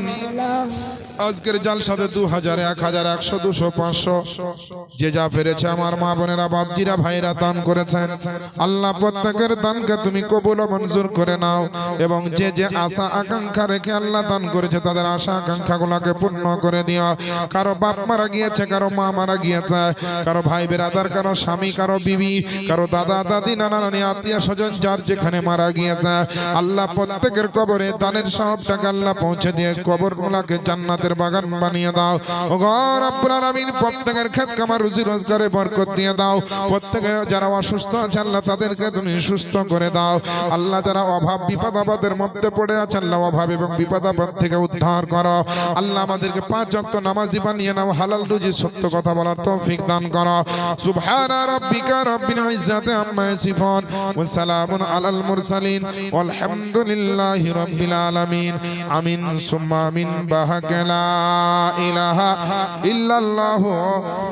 আজকের জালসাতে 2000, 1000, 100, 200, 500 যে যা পেরেছে আমার মা বোনেরা, বাপজিরা, ভাইরা দান করেছেন। আল্লাহ প্রত্যেকের দানকে তুমি কবুল ও মঞ্জুর করে নাও, এবং যে যে আশা আকাঙ্ক্ষা রেখে আল্লাহ দান করেছে তাদের আশা আকাঙ্ক্ষাগুলোকে পূর্ণ করে দিও। কারো বাপ মারা গিয়েছে, কারো মা মারা গিয়েছে, কারো ভাই বেরাদার, কারো স্বামী, কারো বিবি, কারো দাদা দাদি, নানা নানি, আত্মীয় স্বজন যার যেখানে মারা গিয়েছে, আল্লাহ প্রত্যেকের কবরে দানের সবটাকে আল্লাহ পৌঁছে দিয়ে কবরগুলোকে জান্নাতের বাগান বানিয়ে দাও। ও গো রব্বুল আলামিন, প্রত্যেকের খেত কামার রুজি রোজগারে বরকত দিয়ে দাও। প্রত্যেকের যারা অসুস্থ আছে আল্লাহ তাদেরকে তুমি সুস্থ করে দাও। আল্লাহ যারা অভাব বিপদ আপদের মধ্যে পড়ে আছে আল্লাহ অভাব এবং বিপদ আপদ থেকে উদ্ধার করো। আল্লাহ আমাদেরকে 5 ওয়াক্ত নামাজি বানিয়ে নাও, হালাল রুজি সত্য কথা বলার তৌফিক দান করো। সুবহানা রাব্বিকা রাব্বিল ইজ্জাতি আম্মা ইয়াসিফুন ওয়া সালামুন আলাল মুরসালিন ওয়ালহামদুলিল্লাহি রাব্বিল আলামিন। আমিন সুম্মা আমিন। বাহাকালা ইলাহা ইল্লাল্লাহু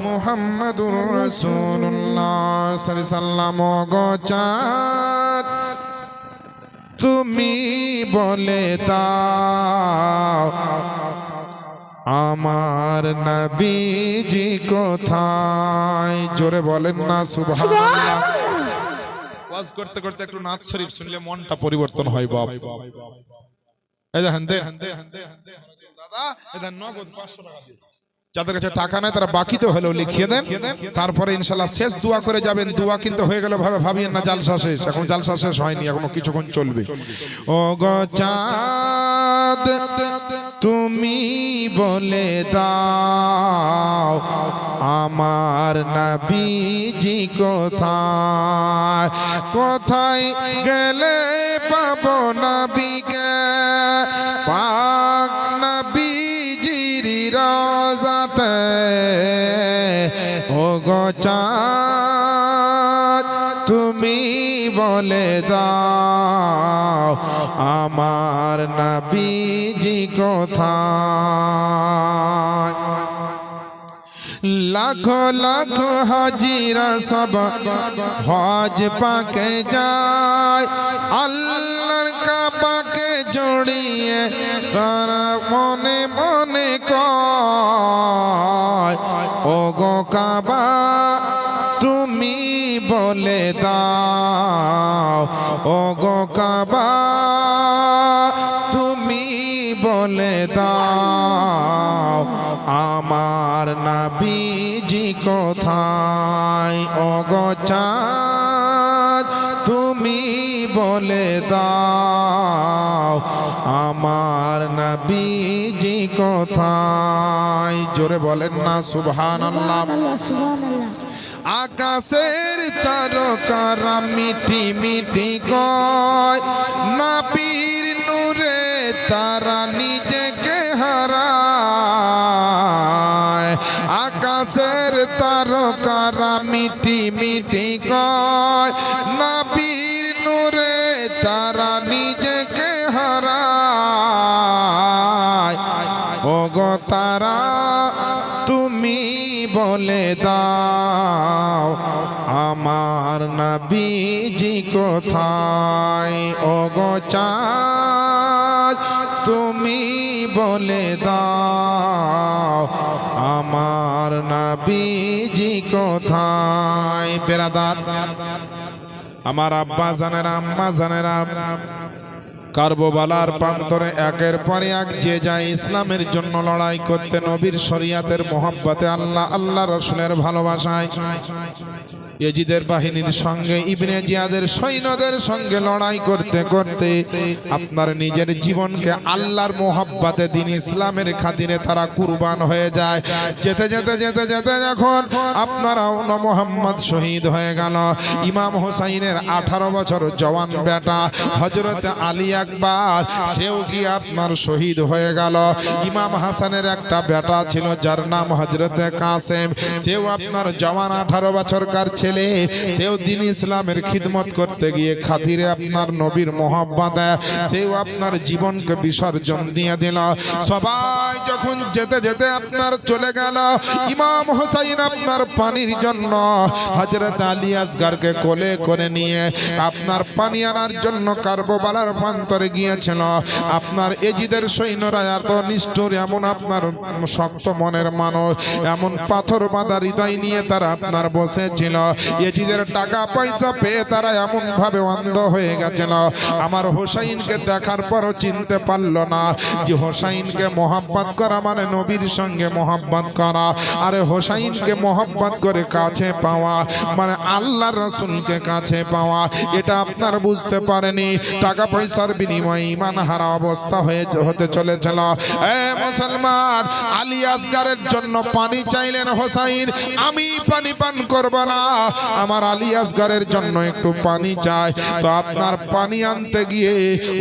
মুহাম্মাদুর রাসূলুল্লাহ সাল্লাল্লাহু গোচাত তুমি বলে দাও আমার নবীজি কোথায়? জোরে বলেন না সুবহানাল্লাহ। ওয়াজ করতে করতে একটু নাত শরীফ শুনলে মনটা পরিবর্তন হয় বাপ। এই দেখেন দাদা, এটা নগদ 500 টাকা দিয়েছে। যাদের কাছে টাকা নাই তারা বাকিতে হলেও লিখিয়ে দেন, তারপরে ইনশাআল্লাহ শেষ দোয়া করে যাবেন। দোয়া কিন্তু হয়ে গেল ভাবিয়েন না জালসা শেষ, এখন জালসা শেষ হয়নি, এখনো কিছুক্ষণ চলবে। ও গো চাঁদ তুমি বলে দাও আমার নবীজি কোথায়? কোথায় গেলে পাবো নবীকে? পাক নবীজির রওজাতে। ও গো চাঁদ তুমি বলে দাও আমার নবীজি কোথায়? লাখো লাখো হাজিরা সব হজ পাকে যায়, আল্লাহর কাবাকে জড়িয়ে তারা মনে মনে কয় ও গো কাবা তুমি বলে দাও। ও গো কাবা তুমি বলে দাও আমার নবীজি কোথায়? ও গো চাঁদ তুমি বলে দাও আমার নবীজি কোথায়? জোরে বলেন না সুবহানাল্লাহ। আকাশের তারকারা মিঠি মিঠি কয়, নবীর নূরে তারা নিজেকে হারায়। আকাশের তারকারা মিঠি মিঠি কয়, নবীর নূরে তারা নিজেকে হারায়। ও গো তারা তুমি বলে দাও আমার নবীজি কোথায়? ও গো চাঁদ তুমি বলে দাও আমার নবীজি কোথায়? বেরাদার আমার আব্বা জানেরা, আম্মা জানেরা, কারবালার প্রান্তরে একের পর এক যে যায় ইসলামের জন্য লড়াই করতে, নবীর শরিয়াতের মোহাব্বতে, আল্লাহ আল্লাহ রসুলের ভালোবাসায় ইয়াজিদের বাহিনীর সঙ্গে ইবনে জিয়াদের সৈন্যদের সঙ্গে লড়াই করতে করতে আপনার নিজের জীবনকে আল্লাহর মোহাব্বতে দ্বীন ইসলামের খাতিরে তারা কুরবান হয়ে যায়। যেতে যেতে যেতে যেতে যখন আপনার মুহাম্মদ শহীদ হয়ে গেল, ইমাম হোসাইনের 18 বছর জওয়ান বেটা হযরত আলী আকবর সেও কি আপনার শহীদ হয়ে গেল। ইমাম হাসানের একটা বেটা ছিল যার নাম হযরত কাসেম, সেও আপনার জওয়ান 18 বছরকার ছেলে, সেও দ্বীন ইসলামের খিদমত করতে গিয়ে খাতিরে আপনার নবীর মোহাব্বতে সেও আপনার জীবনকে বিসর্জন দিয়ে দিল। সবাই যখন যেতে যেতে আপনার চলে গেল, ইমাম হোসাইন আপনার পানির জন্য হযরত আলী আসগরকে কোলে করে নিয়ে আপনার পানি আনার জন্য কারবালার প্রান্তরে গিয়েছিল। আপনার এজিদের সৈন্যরা এত নিষ্ঠুর, এমন আপনার শক্ত মনের মানুষ, এমন পাথর বাঁধা হৃদয় নিয়ে তারা আপনার বসেছিল। এজিদের টাকা পয়সা পেয়ে তারা এমন ভাবে অন্ধ হয়ে গেছিল, আমার হোসাইনকে দেখার পরও চিনতে পারল না যে হোসাইনকে মোহাব্বত করা মানে নবীর সঙ্গে মোহাব্বত করা, আরে হোসাইনকে মোহাব্বত করে কাছে পাওয়া মানে আল্লাহর রাসূলকে কাছে পাওয়া, এটা আপনার বুঝতে পারেনি। টাকা পয়সার বিনিময়ে ঈমান হারা অবস্থা হতে চলেছিল। এ মুসলমান, আলী আসগরের জন্য পানি চাইলেন হোসাইন, আমি পানি পান করব না, আমার আলী আসগরের জন্য একটু পানি চাই। তো আপনার পানি আনতে গিয়ে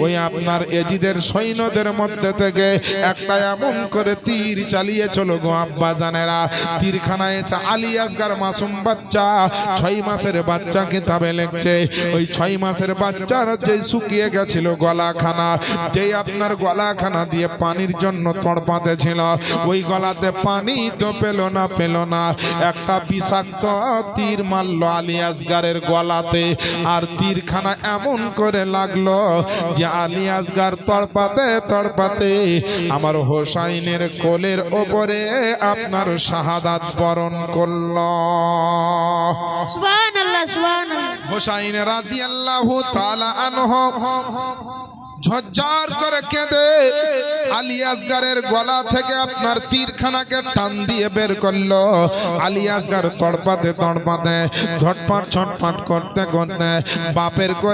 ওই আপনার এজিদের সৈন্যদের মধ্যে থেকে একটা এমন করে তীর চালিয়ে চলো গো আব্বা জানেরা, তীরখানায় এসে আলী আসগর মাসুম বাচ্চা, 6 মাসের বাচ্চা কিতাবে লিখছে, ওই 6 মাসের বাচ্চার যে শুকিয়ে গেছিল গলাখানা, যেই আপনার গলাখানা দিয়ে পানির জন্য তড়পাতে ছিল, ওই গলাতে পানি তো পেল না, একটা বিষাক্ত তীর মারলো আলী আসগরের গলাতে, আর তীরখানা এমন করে লাগলো যে আলী আসগর তড়পাতে আমার হোসাইনের কোলের ওপরে আপনার শাহাদাত বরণ করল। সুবহানাল্লাহ সুবহানাল্লাহ। হোসাইন রাদিয়াল্লাহু তাআলা আনহু ঝরঝর করে কেঁদে আলী আসগরের গলা থেকে আপনার তীরখানাকে টান দিয়ে বের করলো। আলী আসগর তড়পাতে ঝটপট করতে বাপের কোলে